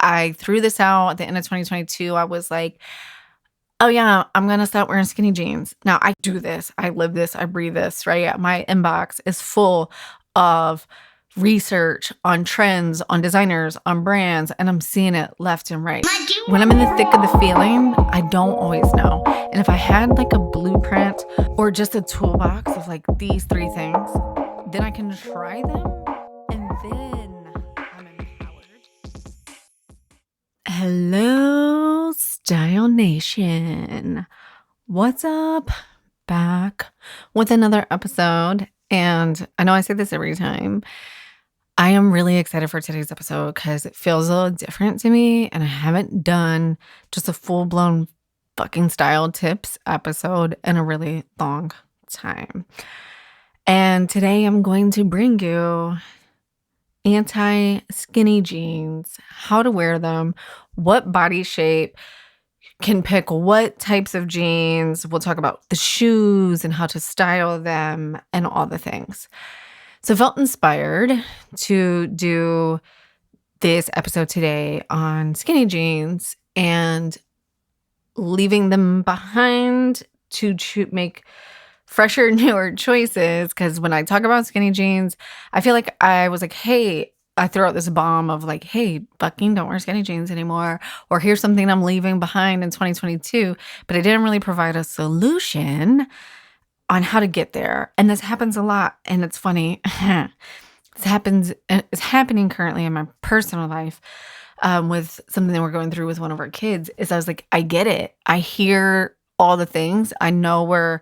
I threw this out at the end of 2022. I was like, oh yeah, I'm gonna stop wearing skinny jeans. Now I do this, I live this, I breathe this, right? My inbox is full of research on trends, on designers, on brands, and I'm seeing it left and right. When I'm in the thick of the feeling, I don't always know. And if I had like a blueprint or just a toolbox of like these three things, then I can try them and then I'm empowered. Hello, Style Nation. What's up? Back with another episode. And I know I say this every time. I am really excited for today's episode because it feels a little different to me. And I haven't done just a full-blown fucking style tips episode in a really long time. And today I'm going to bring you anti-skinny jeans, how to wear them, what body shape can pick what types of jeans. We'll talk about the shoes and how to style them and all the things. So I felt inspired to do this episode today on skinny jeans and leaving them behind to make fresher, newer choices. Because when I talk about skinny jeans, I feel like I was like, hey, I throw out this bomb of like, hey, fucking don't wear skinny jeans anymore. Or here's something I'm leaving behind in 2022. But I didn't really provide a solution on how to get there. And this happens a lot. And it's funny. It's happening currently in my personal life with something that we're going through with one of our kids. Is I was like, I get it. I hear all the things. I know where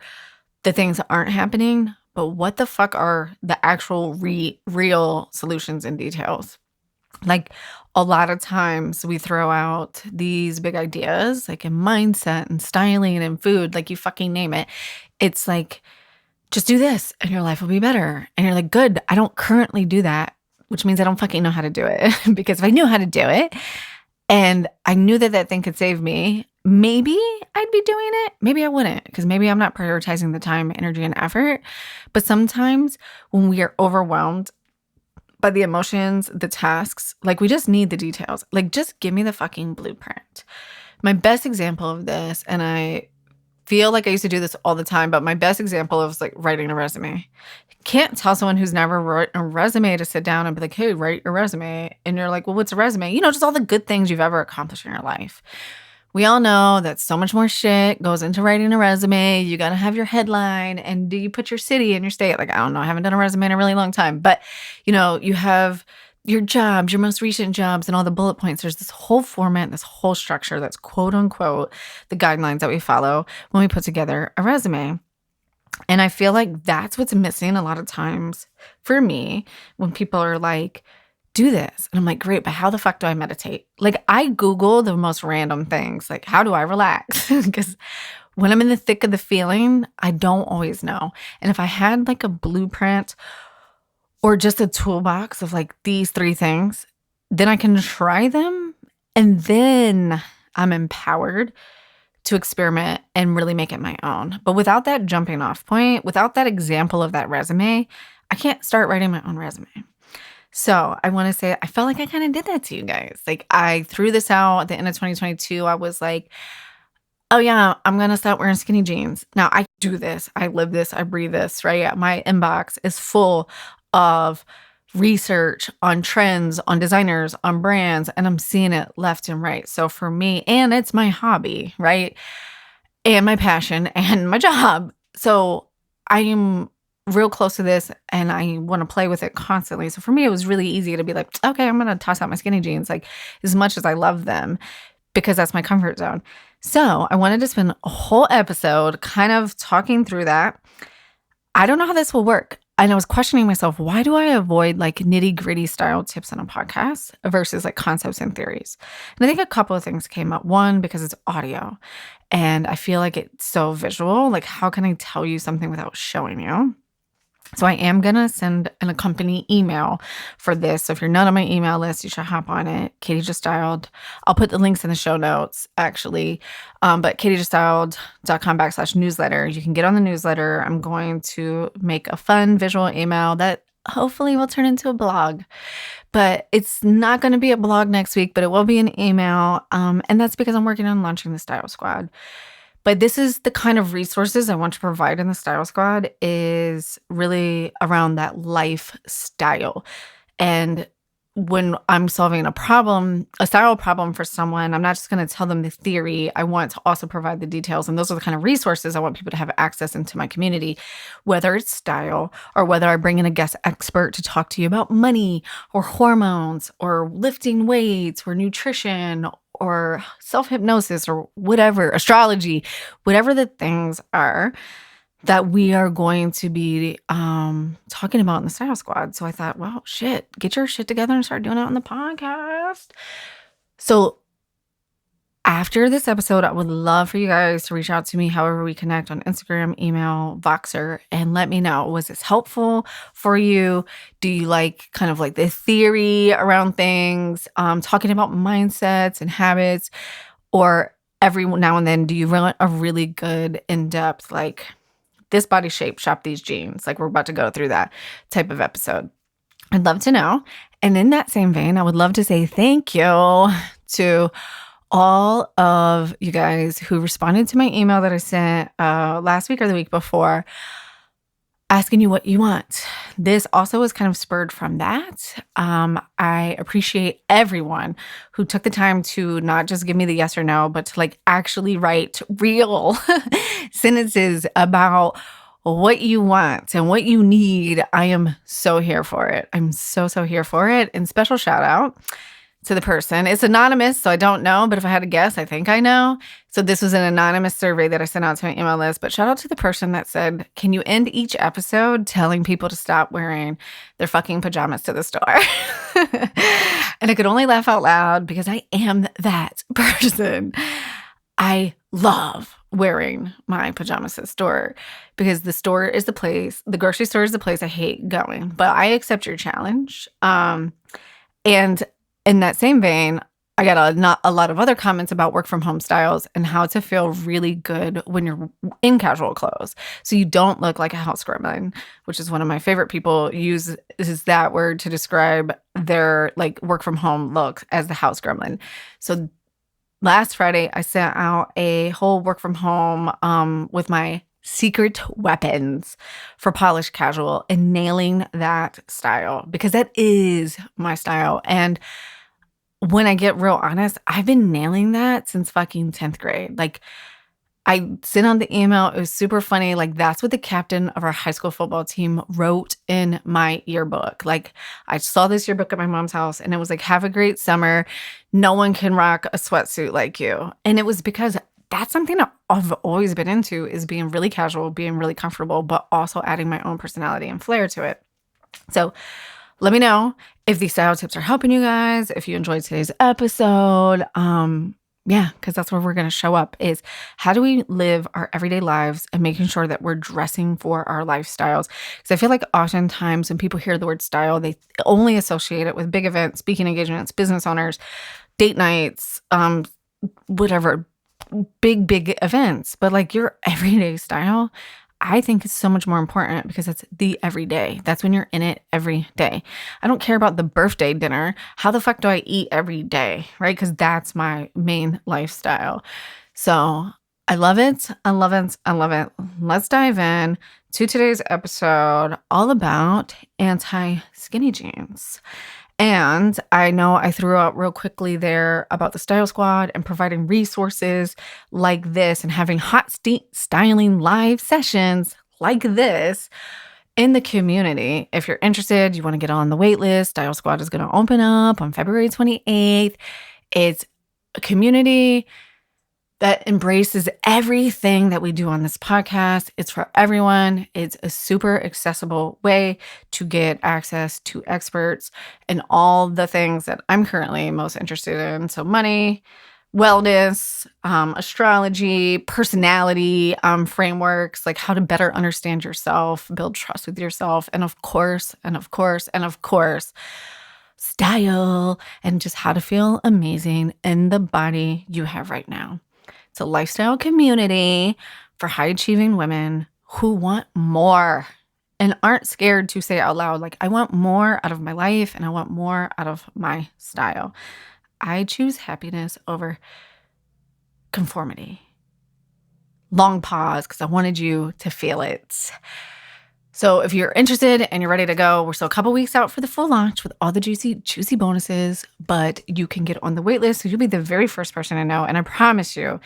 the things aren't happening, but what the fuck are the actual real solutions and details? Like a lot of times we throw out these big ideas like in mindset and styling and food, like you fucking name it. It's like, just do this and your life will be better. And you're like, good, I don't currently do that, which means I don't fucking know how to do it. Because if I knew how to do it and I knew that that thing could save me, maybe I'd be doing it. Maybe I wouldn't, because maybe I'm not prioritizing the time, energy, and effort. But sometimes when we are overwhelmed by the emotions, the tasks, like we just need the details. Like just give me the fucking blueprint. My best example of this, and I feel like I used to do this all the time, but my best example is like writing a resume. Can't tell someone who's never wrote a resume to sit down and be like, hey, write your resume. And you're like, well, what's a resume? You know, just all the good things you've ever accomplished in your life. We all know that so much more shit goes into writing a resume. You got to have your headline. And do you put your city and your state? Like, I don't know. I haven't done a resume in a really long time. But, you know, you have your jobs, your most recent jobs, and all the bullet points. There's this whole format, this whole structure that's quote unquote the guidelines that we follow when we put together a resume. And I feel like that's what's missing a lot of times for me when people are like, do this. And I'm like, great, but how the fuck do I meditate? Like I Google the most random things. Like, how do I relax? Because when I'm in the thick of the feeling, I don't always know. And if I had like a blueprint or just a toolbox of like these three things, then I can try them. And then I'm empowered to experiment and really make it my own. But without that jumping off point, without that example of that resume, I can't start writing my own resume. So I want to say, I felt like I kind of did that to you guys. Like I threw this out at the end of 2022. I was like, oh yeah, I'm going to stop wearing skinny jeans. Now I do this, I live this, I breathe this, right? My inbox is full of research on trends, on designers, on brands, and I'm seeing it left and right. So for me, and it's my hobby, right? And my passion and my job. So I am real close to this and I want to play with it constantly. So for me, it was really easy to be like, okay, I'm going to toss out my skinny jeans, like as much as I love them, because that's my comfort zone. So I wanted to spend a whole episode kind of talking through that. I don't know how this will work. And I was questioning myself, why do I avoid like nitty gritty style tips on a podcast versus like concepts and theories? And I think a couple of things came up. One, because it's audio and I feel like it's so visual. Like how can I tell you something without showing you? So I am going to send an accompany email for this. So if you're not on my email list, you should hop on it. Katie Just Styled. I'll put the links in the show notes, actually. But katiejuststyled.com/newsletter. You can get on the newsletter. I'm going to make a fun visual email that hopefully will turn into a blog. But it's not going to be a blog next week, but it will be an email. And that's because I'm working on launching the Style Squad. But this is the kind of resources I want to provide in the Style Squad is really around that lifestyle. And when I'm solving a problem, a style problem for someone, I'm not just going to tell them the theory. I want to also provide the details. And those are the kind of resources I want people to have access into my community, whether it's style or whether I bring in a guest expert to talk to you about money or hormones or lifting weights or nutrition or self-hypnosis or whatever, astrology, whatever the things are that we are going to be talking about in the Style Squad. So I thought, well, shit, get your shit together and start doing it on the podcast. So after this episode, I would love for you guys to reach out to me however we connect on Instagram, email, Voxer, and let me know, was this helpful for you? Do you like kind of like the theory around things, talking about mindsets and habits? Or every now and then, do you want a really good in-depth, like, this body shape, shop these jeans? Like, we're about to go through that type of episode. I'd love to know. And in that same vein, I would love to say thank you to all of you guys who responded to my email that I sent last week or the week before, asking you what you want. This also was kind of spurred from that. I appreciate everyone who took the time to not just give me the yes or no, but to like actually write real sentences about what you want and what you need. I am so here for it. I'm so here for it. And special shout out to the person. It's anonymous, so I don't know, but if I had to guess, I think I know. So this was an anonymous survey that I sent out to my email list, but shout out to the person that said, can you end each episode telling people to stop wearing their fucking pajamas to the store? And I could only laugh out loud because I am that person. I love wearing my pajamas to the store because the store is the place, the grocery store is the place I hate going, but I accept your challenge. And in that same vein, I got not a lot of other comments about work from home styles and how to feel really good when you're in casual clothes. So you don't look like a house gremlin, which is one of my favorite people uses that word to describe their like work from home look as the house gremlin. So last Friday, I sent out a whole work from home with my secret weapons for polished casual and nailing that style because that is my style. And when I get real honest, I've been nailing that since fucking 10th grade. Like, I sent on the email. It was super funny. Like, that's what the captain of our high school football team wrote in my yearbook. Like, I saw this yearbook at my mom's house and it was like, have a great summer. No one can rock a sweatsuit like you. And it was because that's something that I've always been into, is being really casual, being really comfortable, but also adding my own personality and flair to it. So let me know if these style tips are helping you guys, if you enjoyed today's episode. Yeah, because that's where we're going to show up, is how do we live our everyday lives and making sure that we're dressing for our lifestyles? Because I feel like oftentimes when people hear the word style, they only associate it with big events, speaking engagements, business owners, date nights, whatever, big events. But like your everyday style, I think it's so much more important because it's the everyday. That's when you're in it every day. I don't care about the birthday dinner. How the fuck do I eat every day, right? Because that's my main lifestyle. So I love it. I love it. I love it. Let's dive in to today's episode all about anti-skinny jeans. And I know I threw out real quickly there about the Style Squad and providing resources like this and having hot styling live sessions like this in the community. If you're interested, you want to get on the wait list, Style Squad is going to open up on February 28th. It's a community that embraces everything that we do on this podcast. It's for everyone. It's a super accessible way to get access to experts and all the things that I'm currently most interested in. So money, wellness, astrology, personality, frameworks, like how to better understand yourself, build trust with yourself, and of course, style, and just how to feel amazing in the body you have right now. It's a lifestyle community for high-achieving women who want more and aren't scared to say out loud, like, I want more out of my life and I want more out of my style. I choose happiness over conformity. Long pause because I wanted you to feel it. So if you're interested and you're ready to go, we're still a couple weeks out for the full launch with all the juicy bonuses, but you can get on the wait list. So you'll be the very first person to know. And I promise you,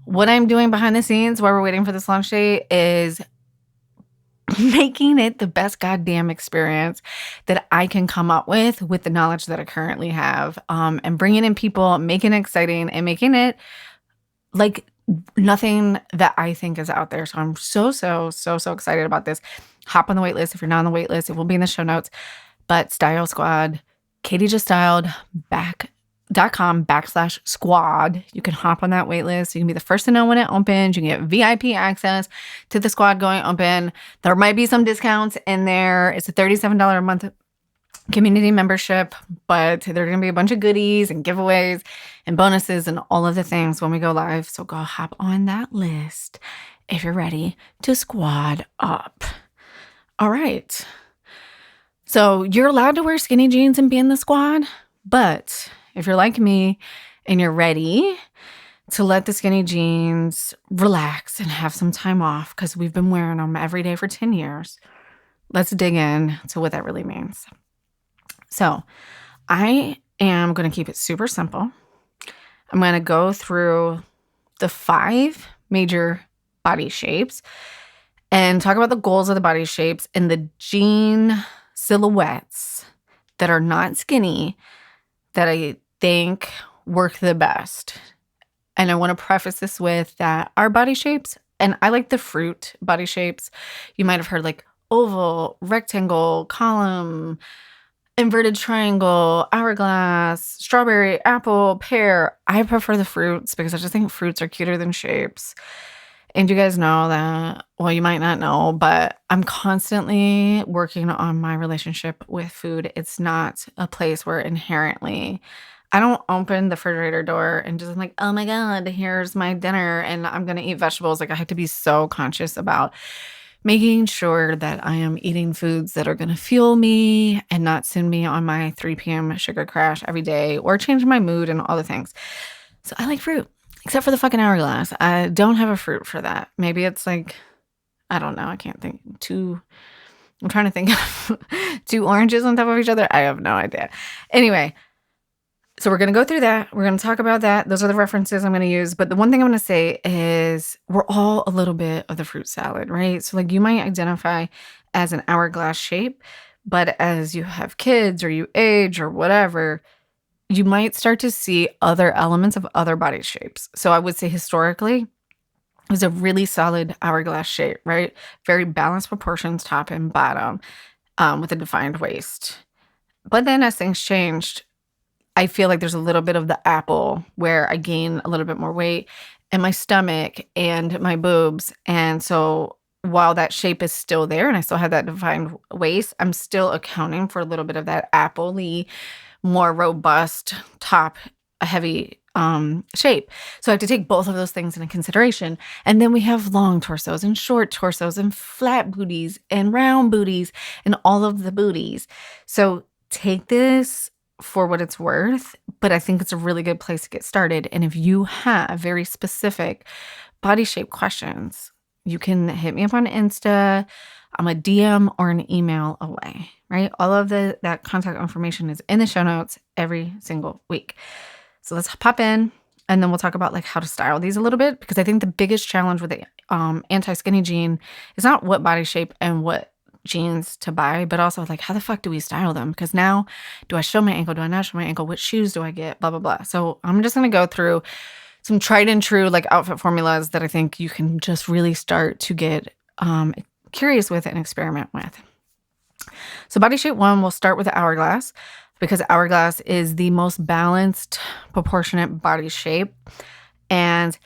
what I'm doing behind the scenes while we're waiting for this launch date is making it the best goddamn experience that I can come up with the knowledge that I currently have, and bringing in people, making it exciting, and making it like nothing that I think is out there. So I'm so excited about this. Hop on the wait list. If you're not on the wait list, it will be in the show notes. But Style Squad, Katie just styled back.com/squad. You can hop on that wait list. You can be the first to know when it opens. You can get VIP access to the squad going open. There might be some discounts in there. It's a $37 a month community membership, but there are going to be a bunch of goodies and giveaways and bonuses and all of the things when we go live. So go hop on that list if you're ready to squad up. All right. So you're allowed to wear skinny jeans and be in the squad, but if you're like me and you're ready to let the skinny jeans relax and have some time off because we've been wearing them every day for 10 years, let's dig in to what that really means. So I am going to keep it super simple. I'm going to go through the 5 major body shapes and talk about the goals of the body shapes and the jean silhouettes that are not skinny that I think work the best. And I want to preface this with that our body shapes, and I like the fruit body shapes. You might have heard like oval, rectangle, column, inverted triangle, hourglass, strawberry, apple, pear. I prefer the fruits because I just think fruits are cuter than shapes. And you guys know that, well, you might not know, but I'm constantly working on my relationship with food. It's not a place where inherently I don't open the refrigerator door and just like, oh my God, here's my dinner and I'm going to eat vegetables. Like I have to be so conscious about making sure that I am eating foods that are going to fuel me and not send me on my 3 p.m. sugar crash every day or change my mood and all the things. So I like fruit, except for the fucking hourglass. I don't have a fruit for that. Maybe it's like, I don't know. I can't think. I'm trying to think of 2 oranges on top of each other. I have no idea. Anyway, so we're going to go through that. We're going to talk about that. Those are the references I'm going to use. But the one thing I'm going to say is we're all a little bit of the fruit salad, right? So like you might identify as an hourglass shape, but as you have kids or you age or whatever, you might start to see other elements of other body shapes. So I would say historically, it was a really solid hourglass shape, right? Very balanced proportions, top and bottom, with a defined waist. But then as things changed, I feel like there's a little bit of the apple where I gain a little bit more weight in my stomach and my boobs. And so while that shape is still there and I still have that defined waist, I'm still accounting for a little bit of that apple-y, more robust top, a heavy shape. So I have to take both of those things into consideration. And then we have long torsos and short torsos and flat booties and round booties and all of the booties. So take this for what it's worth, but I think it's a really good place to get started. And if you have very specific body shape questions, you can hit me up on Insta. I'm a DM or an email away, right? All of that contact information is in the show notes every single week. So let's pop in and then we'll talk about like how to style these a little bit, because I think the biggest challenge with the anti-skinny jean is not what body shape and what jeans to buy, but also like how the fuck do we style them? Because now, do I show my ankle? Do I not show my ankle? What shoes do I get? Blah, blah, blah. So I'm just going to go through some tried and true like outfit formulas that I think you can just really start to get curious with and experiment with. So body shape 1, we'll start with the hourglass because hourglass is the most balanced, proportionate body shape. And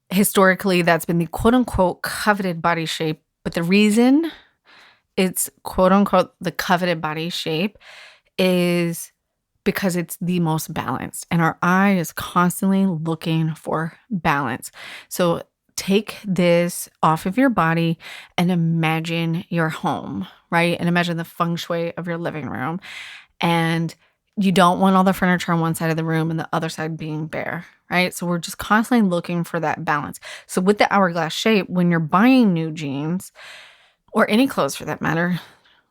historically, that's been the quote unquote coveted body shape. But the reason it's quote unquote the coveted body shape is because it's the most balanced and our eye is constantly looking for balance. So take this off of your body and imagine your home, right? And imagine the feng shui of your living room. And you don't want all the furniture on one side of the room and the other side being bare, right? So we're just constantly looking for that balance. So with the hourglass shape, when you're buying new jeans or any clothes for that matter,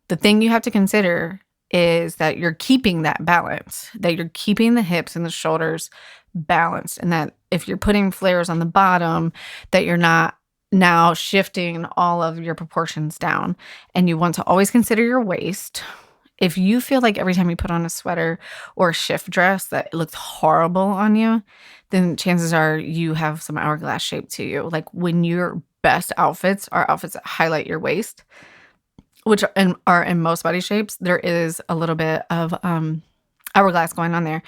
the thing you have to consider is that you're keeping that balance, that you're keeping the hips and the shoulders balanced, and that if you're putting flares on the bottom, that you're not now shifting all of your proportions down. And you want to always consider your waist. If you feel like every time you put on a sweater or a shift dress that it looks horrible on you, then chances are you have some hourglass shape to you. Like when your best outfits are outfits that highlight your waist, which are in most body shapes, there is a little bit of hourglass going on there.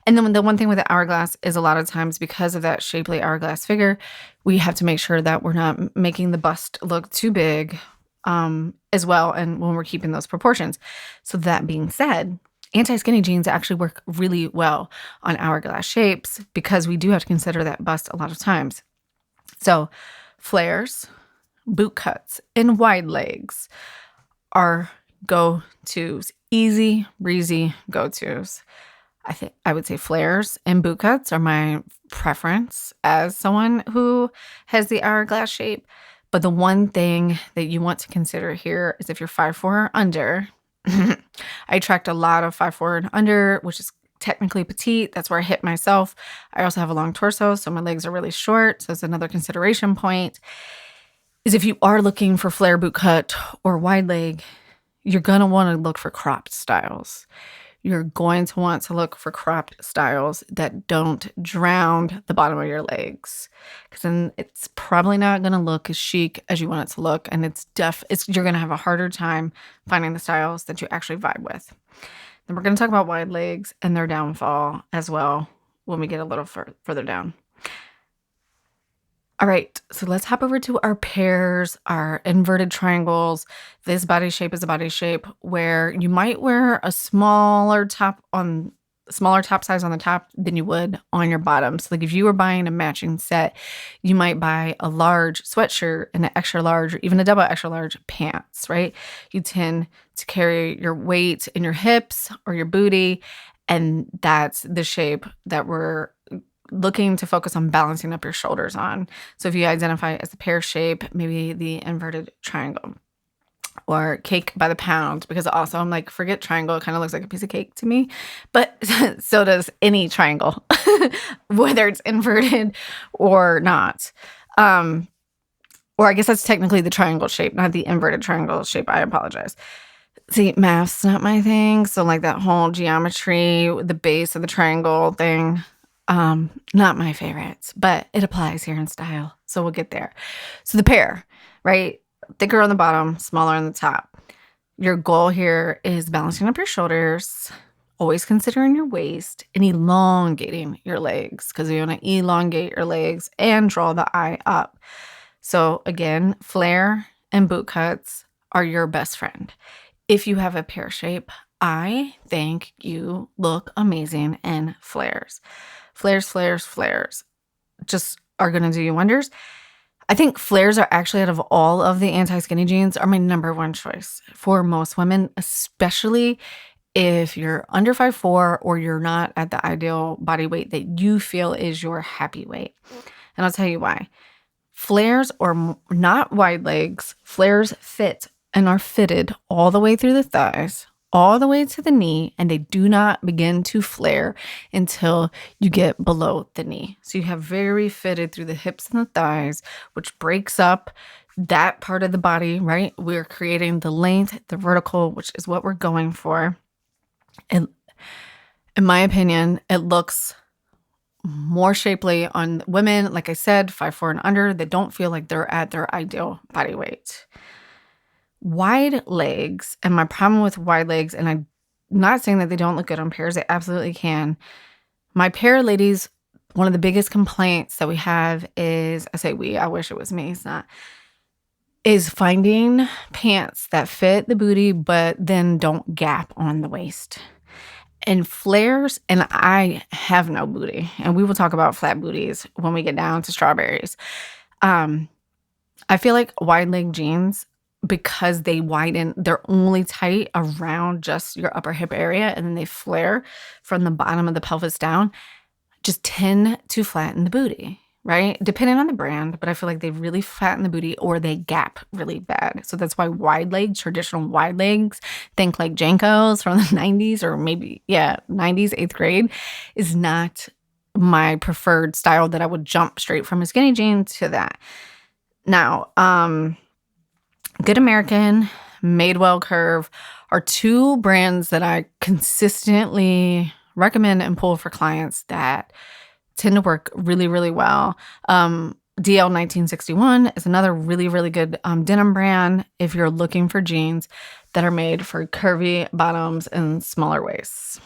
And then the one thing with the hourglass is a lot of times because of that shapely hourglass figure, we have to make sure that we're not making the bust look too big as well, and when we're keeping those proportions. So that being said, anti-skinny jeans actually work really well on hourglass shapes because we do have to consider that bust a lot of times. So flares, boot cuts, and wide legs are go-tos, easy, breezy go-tos. I would say flares and boot cuts are my preference as someone who has the hourglass shape. But the one thing that you want to consider here is if you're 5'4" or under. I attract a lot of 5'4" and under, which is technically petite. That's where I hit myself. I also have a long torso, so my legs are really short. So it's another consideration point. Is if you are looking for flare, boot cut, or wide leg, you're going to want to look for cropped styles. You're going to want to look for cropped styles that don't drown the bottom of your legs, because then it's probably not going to look as chic as you want it to look, and you're going to have a harder time finding the styles that you actually vibe with. Then we're going to talk about wide legs and their downfall as well when we get a little further down. All right, so let's hop over to our pairs, our inverted triangles. This body shape is a body shape where you might wear a smaller top size on the top than you would on your bottom. So like if you were buying a matching set, you might buy a large sweatshirt and an extra large or even a double extra large pants, right? You tend to carry your weight in your hips or your booty, and that's the shape that we're looking to focus on balancing up your shoulders on. So if you identify as a pear shape, maybe the inverted triangle or cake by the pound, because also I'm like, forget triangle. It kind of looks like a piece of cake to me, but so does any triangle, whether it's inverted or not. Or I guess that's technically the triangle shape, not the inverted triangle shape. I apologize. See, math's not my thing. So like that whole geometry, the base of the triangle thing, not my favorites, but it applies here in style. So we'll get there. So the pear, right? Thicker on the bottom, smaller on the top. Your goal here is balancing up your shoulders, always considering your waist, and elongating your legs, because you want to elongate your legs and draw the eye up. So again, flare and boot cuts are your best friend. If you have a pear shape, I think you look amazing in flares. Flares just are going to do you wonders. I think flares are actually, out of all of the anti-skinny jeans, are my number one choice for most women, especially if you're under 5'4" or you're not at the ideal body weight that you feel is your happy weight. And I'll tell you why. Flares are not wide legs. Flares fit and are fitted all the way through the thighs, all the way to the knee, and they do not begin to flare until you get below the knee. So you have very fitted through the hips and the thighs, which breaks up that part of the body, right? We're creating the length, the vertical, which is what we're going for. And in my opinion, it looks more shapely on women, like I said, 5'4" and under, that don't feel like they're at their ideal body weight. Wide legs, and my problem with wide legs, and I'm not saying that they don't look good on pairs, they absolutely can. My pair ladies, one of the biggest complaints that we have is, I say we, I wish it was me, it's not, is finding pants that fit the booty but then don't gap on the waist. And flares, and I have no booty, and we will talk about flat booties when we get down to strawberries. Um, I feel like wide leg jeans, because they widen, they're only tight around just your upper hip area and then they flare from the bottom of the pelvis down, just tend to flatten the booty, right? Depending on the brand, but I feel like they really flatten the booty or they gap really bad. So that's why wide legs, traditional wide legs, think like Jankos from the 90s or maybe, yeah, 90s, 8th grade, is not my preferred style that I would jump straight from a skinny jean to that. Now, Good American, Madewell Curve are two brands that I consistently recommend and pull for clients that tend to work really, really well. DL 1961 is another really, really good denim brand if you're looking for jeans that are made for curvy bottoms and smaller waists.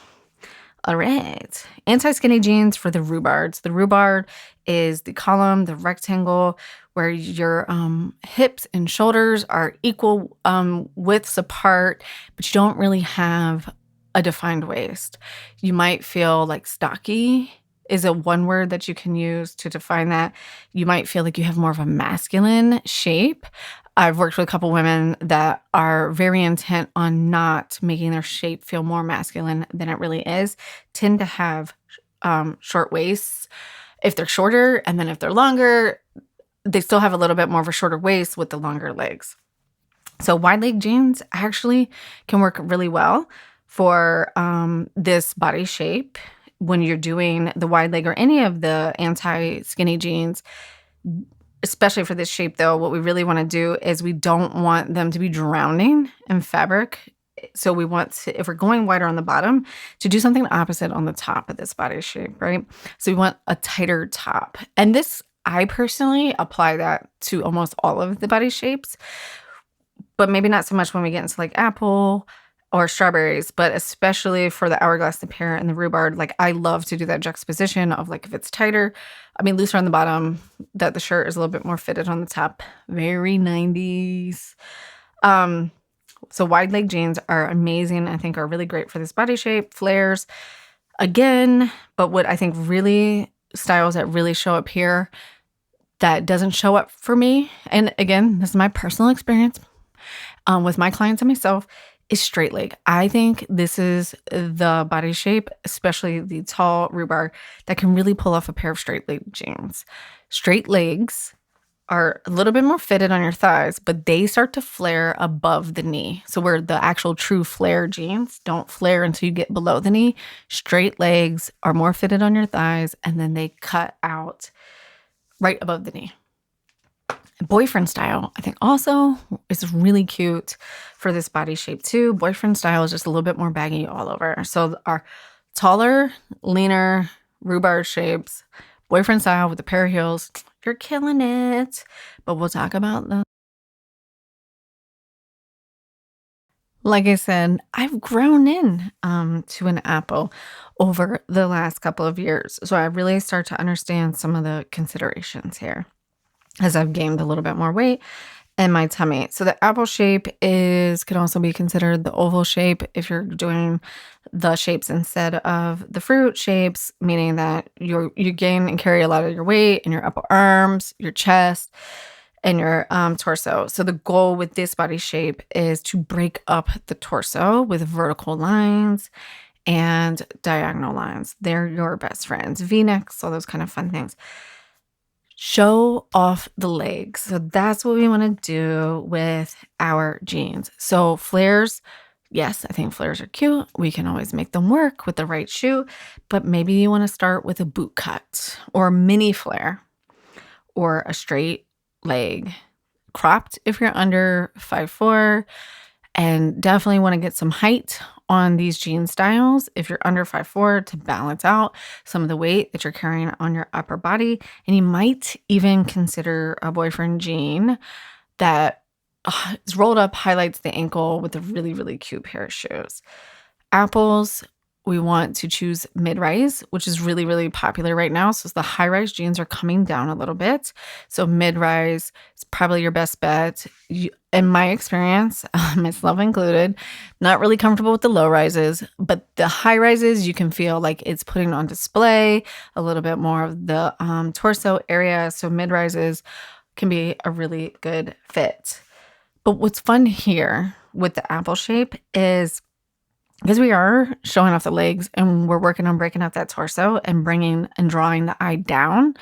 All right. Anti-skinny jeans for the rhubards. The rhubarb is the column, the rectangle, where your hips and shoulders are equal widths apart, but you don't really have a defined waist. You might feel like stocky is a one word that you can use to define that. You might feel like you have more of a masculine shape. I've worked with a couple women that are very intent on not making their shape feel more masculine than it really is, tend to have short waists if they're shorter, and then if they're longer, they still have a little bit more of a shorter waist with the longer legs. So wide leg jeans actually can work really well for this body shape when you're doing the wide leg or any of the anti-skinny jeans. Especially for this shape, though, what we really want to do is we don't want them to be drowning in fabric. So we want to, if we're going wider on the bottom, to do something opposite on the top of this body shape, right? So we want a tighter top. And this, I personally apply that to almost all of the body shapes, but maybe not so much when we get into like apple or strawberries, but especially for the hourglass, the pear, and the rhubarb. Like, I love to do that juxtaposition of like if it's tighter, I mean looser on the bottom, that the shirt is a little bit more fitted on the top. Very 90s. So wide leg jeans are amazing. I think are really great for this body shape. Flares again, but what I think really styles that really show up here that doesn't show up for me, and again, this is my personal experience with my clients and myself, is straight leg. I think this is the body shape, especially the tall rhubarb, that can really pull off a pair of straight leg jeans. Straight legs are a little bit more fitted on your thighs, but they start to flare above the knee. So where the actual true flare jeans don't flare until you get below the knee, straight legs are more fitted on your thighs, and then they cut out right above the knee. Boyfriend style, I think also is really cute for this body shape too. Boyfriend style is just a little bit more baggy all over. So our taller, leaner rhubarb shapes, boyfriend style with a pair of heels, you're killing it. But we'll talk about that. Like I said, I've grown in to an apple over the last couple of years. So I really start to understand some of the considerations here as I've gained a little bit more weight in my tummy. So the apple shape can also be considered the oval shape if you're doing the shapes instead of the fruit shapes, meaning that you gain and carry a lot of your weight in your upper arms, your chest, and your torso. So the goal with this body shape is to break up the torso with vertical lines and diagonal lines. They're your best friends. V-necks, all those kind of fun things. Show off the legs. So that's what we want to do with our jeans. So flares, yes, I think flares are cute. We can always make them work with the right shoe, but maybe you want to start with a boot cut or a mini flare or a straight leg, cropped if you're under 5'4", and definitely want to get some height on these jean styles if you're under 5'4", to balance out some of the weight that you're carrying on your upper body. And you might even consider a boyfriend jean that is rolled up, highlights the ankle with a really, really cute pair of shoes. Apples, we want to choose mid-rise, which is really, really popular right now. So the high-rise jeans are coming down a little bit. So mid-rise is probably your best bet. In my experience, myself included, not really comfortable with the low rises, but the high rises, you can feel like it's putting on display a little bit more of the torso area. So mid-rises can be a really good fit. But what's fun here with the apple shape is because we are showing off the legs and we're working on breaking out that torso and bringing and drawing the eye down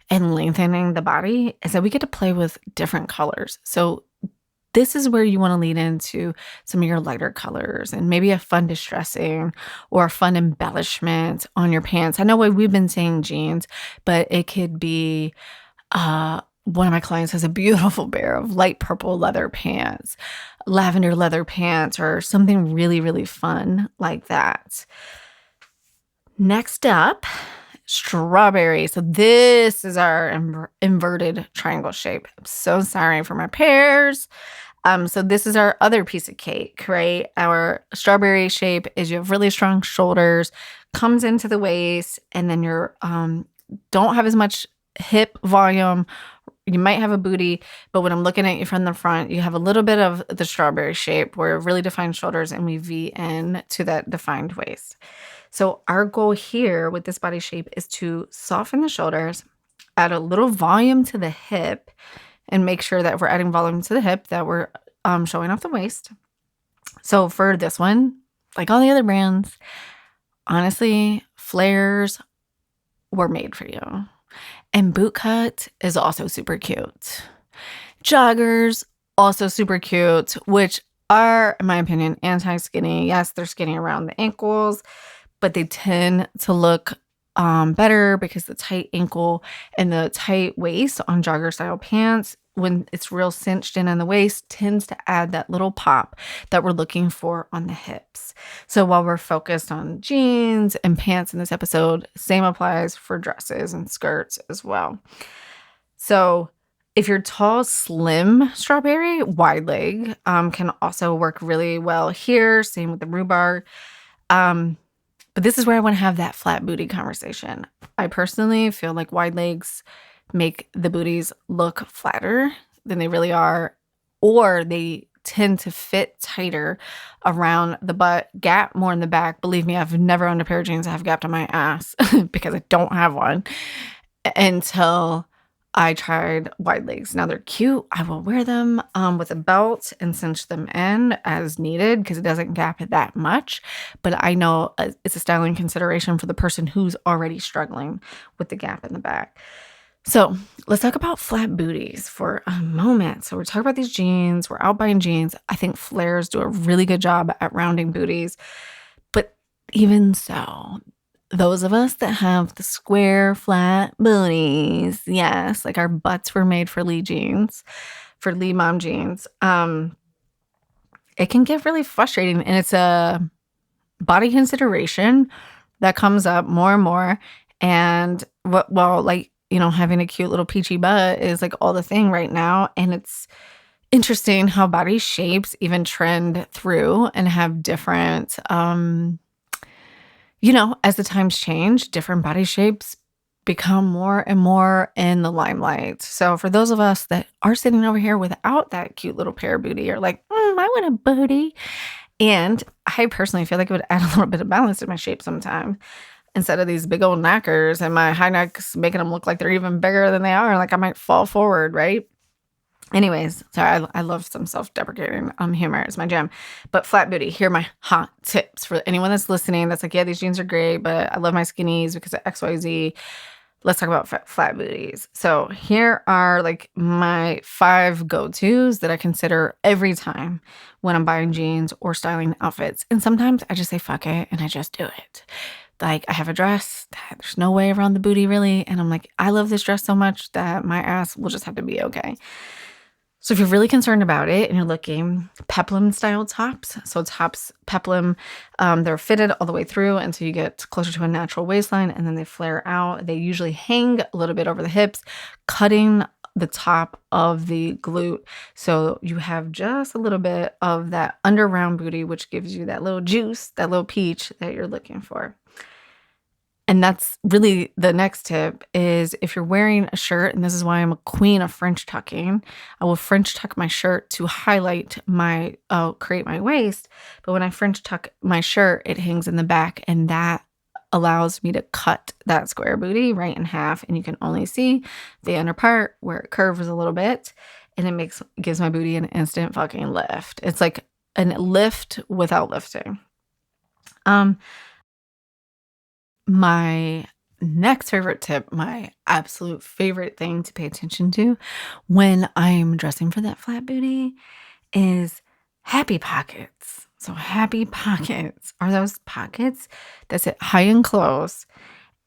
and lengthening the body, is that we get to play with different colors. So this is where you want to lean into some of your lighter colors and maybe a fun distressing or a fun embellishment on your pants. I know we've been saying jeans, but it could be one of my clients has a beautiful pair of light purple leather pants, lavender leather pants, or something really, really fun like that. Next up, strawberry. So this is our inverted triangle shape. I'm so sorry for my pears. So this is our other piece of cake, right? Our strawberry shape is you have really strong shoulders, comes into the waist, and then you're don't have as much hip volume. You might have a booty, but when I'm looking at you from the front, you have a little bit of the strawberry shape where really defined shoulders and we V in to that defined waist. So our goal here with this body shape is to soften the shoulders, add a little volume to the hip, and make sure that if we're adding volume to the hip, that we're showing off the waist. So for this one, like all the other brands, honestly, flares were made for you. And boot cut is also super cute. Joggers, also super cute, which are, in my opinion, anti-skinny. Yes, they're skinny around the ankles, but they tend to look better because the tight ankle and the tight waist on jogger style pants, when it's real cinched in on the waist, tends to add that little pop that we're looking for on the hips. So while we're focused on jeans and pants in this episode, same applies for dresses and skirts as well. So if you're tall, slim strawberry, wide leg can also work really well here. Same with the rhubarb. But this is where I want to have that flat booty conversation. I personally feel like wide legs make the booties look flatter than they really are, or they tend to fit tighter around the butt, gap more in the back. Believe me, I've never owned a pair of jeans that have gapped on my ass because I don't have one until I tried wide legs. Now they're cute. I will wear them with a belt and cinch them in as needed because it doesn't gap it that much. But I know it's a styling consideration for the person who's already struggling with the gap in the back. So let's talk about flat booties for a moment. So we're talking about these jeans. We're out buying jeans. I think flares do a really good job at rounding booties. But even so, those of us that have the square, flat booties, yes, like our butts were made for Lee jeans, for Lee mom jeans, it can get really frustrating. And it's a body consideration that comes up more and more. And having a cute little peachy butt is like all the thing right now. And it's interesting how body shapes even trend through and have different, as the times change, different body shapes become more and more in the limelight. So for those of us that are sitting over here without that cute little pear booty, or like, I want a booty. And I personally feel like it would add a little bit of balance to my shape sometime. Instead of these big old knackers and my high necks making them look like they're even bigger than they are, like I might fall forward, right? Anyways, sorry, I love some self-deprecating humor. It's my jam. But flat booty, here are my hot tips for anyone that's listening that's like, yeah, these jeans are great, but I love my skinnies because of XYZ. Let's talk about flat booties. So here are like my 5 go-tos that I consider every time when I'm buying jeans or styling outfits. And sometimes I just say, fuck it, and I just do it. Like I have a dress that there's no way around the booty really. And I'm like, I love this dress so much that my ass will just have to be okay. So if you're really concerned about it and you're looking, peplum style tops. So tops, peplum, they're fitted all the way through until you get closer to a natural waistline and then they flare out. They usually hang a little bit over the hips, cutting the top of the glute. So you have just a little bit of that under round booty, which gives you that little juice, that little peach that you're looking for. And that's really the next tip is if you're wearing a shirt, and this is why I'm a queen of French tucking, I will French tuck my shirt to highlight create my waist. But when I French tuck my shirt, it hangs in the back and that allows me to cut that square booty right in half, and you can only see the inner part where it curves a little bit, and gives my booty an instant fucking lift. It's like a lift without lifting. My next favorite tip, my absolute favorite thing to pay attention to when I'm dressing for that flat booty is happy pockets. So happy pockets are those pockets that sit high and close,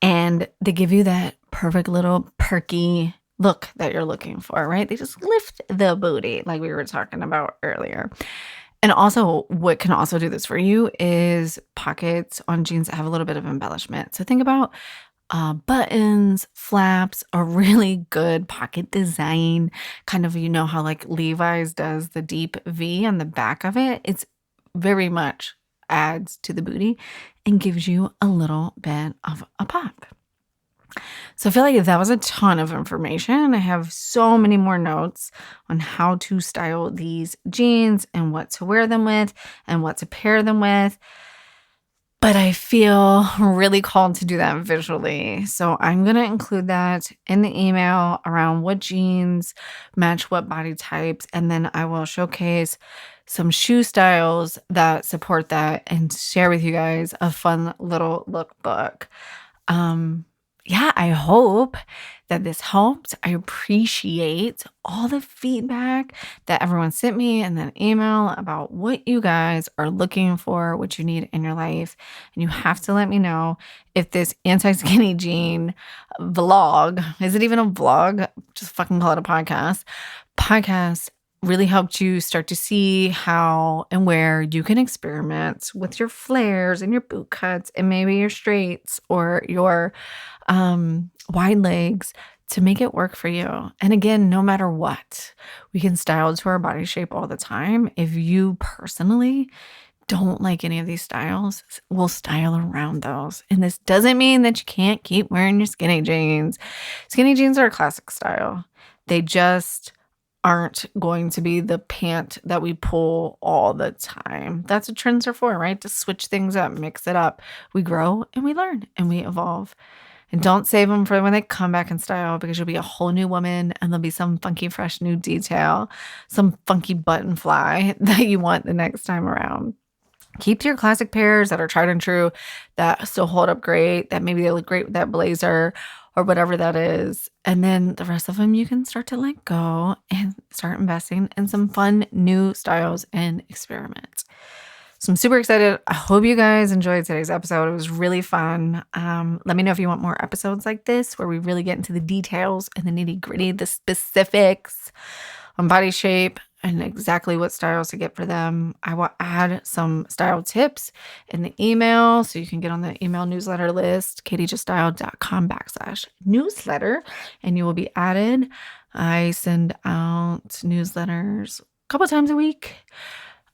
and they give you that perfect little perky look that you're looking for, right? They just lift the booty like we were talking about earlier. And also, what can also do this for you is pockets on jeans that have a little bit of embellishment. So think about buttons, flaps, a really good pocket design. Kind of, you know how like Levi's does the deep V on the back of it? It's very much adds to the booty and gives you a little bit of a pop. So I feel like that was a ton of information. I have so many more notes on how to style these jeans and what to wear them with and what to pair them with. But I feel really called to do that visually. So I'm going to include that in the email around what jeans match what body types. And then I will showcase some shoe styles that support that and share with you guys a fun little lookbook. Yeah, I hope that this helped. I appreciate all the feedback that everyone sent me in that email about what you guys are looking for, what you need in your life. And you have to let me know if this anti-skinny jean vlog, is it even a vlog? Just fucking call it a podcast really helped you start to see how and where you can experiment with your flares and your boot cuts and maybe your straights or your wide legs to make it work for you. And again, no matter what, we can style to our body shape all the time. If you personally don't like any of these styles, we'll style around those. And this doesn't mean that you can't keep wearing your skinny jeans. Skinny jeans are a classic style. They just aren't going to be the pant that we pull all the time. That's what trends are for, right? To switch things up, mix it up. We grow and we learn and we evolve. And don't save them for when they come back in style, because you'll be a whole new woman and there'll be some funky, fresh new detail, some funky button fly that you want the next time around. Keep to your classic pairs that are tried and true, that still hold up great, that maybe they look great with that blazer or whatever that is. And then the rest of them you can start to let go and start investing in some fun new styles and experiments. So I'm super excited. I hope you guys enjoyed today's episode. It was really fun. Let me know if you want more episodes like this where we really get into the details and the nitty-gritty, the specifics on body shape and exactly what styles to get for them. I will add some style tips in the email so you can get on the email newsletter list, katiejuststyled.com/newsletter, and you will be added. I send out newsletters a couple times a week.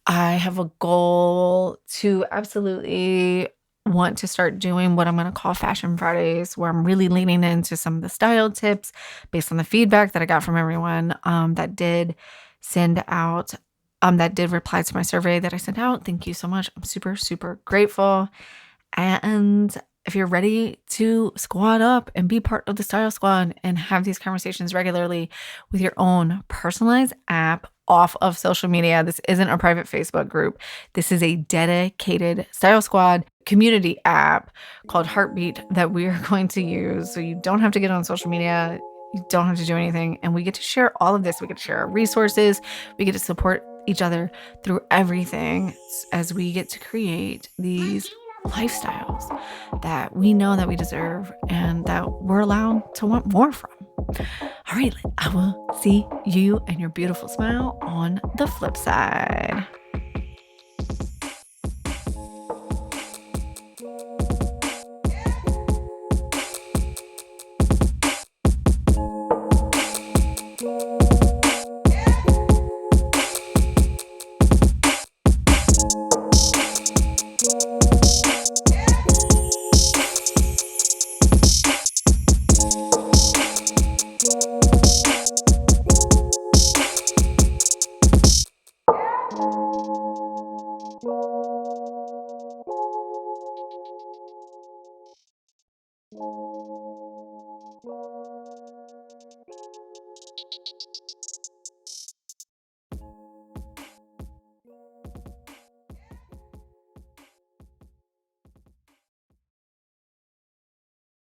I have a goal to absolutely want to start doing what I'm going to call Fashion Fridays, where I'm really leaning into some of the style tips based on the feedback that I got from everyone that did send out, that did reply to my survey that I sent out. Thank you so much. I'm super, super grateful. And if you're ready to squad up and be part of the Style Squad and have these conversations regularly with your own personalized app off of social media, this isn't a private Facebook group. This is a dedicated Style Squad community app called Heartbeat that we are going to use. So you don't have to get on social media. You don't have to do anything. And we get to share all of this. We get to share our resources. We get to support each other through everything as we get to create these lifestyles that we know that we deserve and that we're allowed to want more from. All right, I will see you and your beautiful smile on the flip side.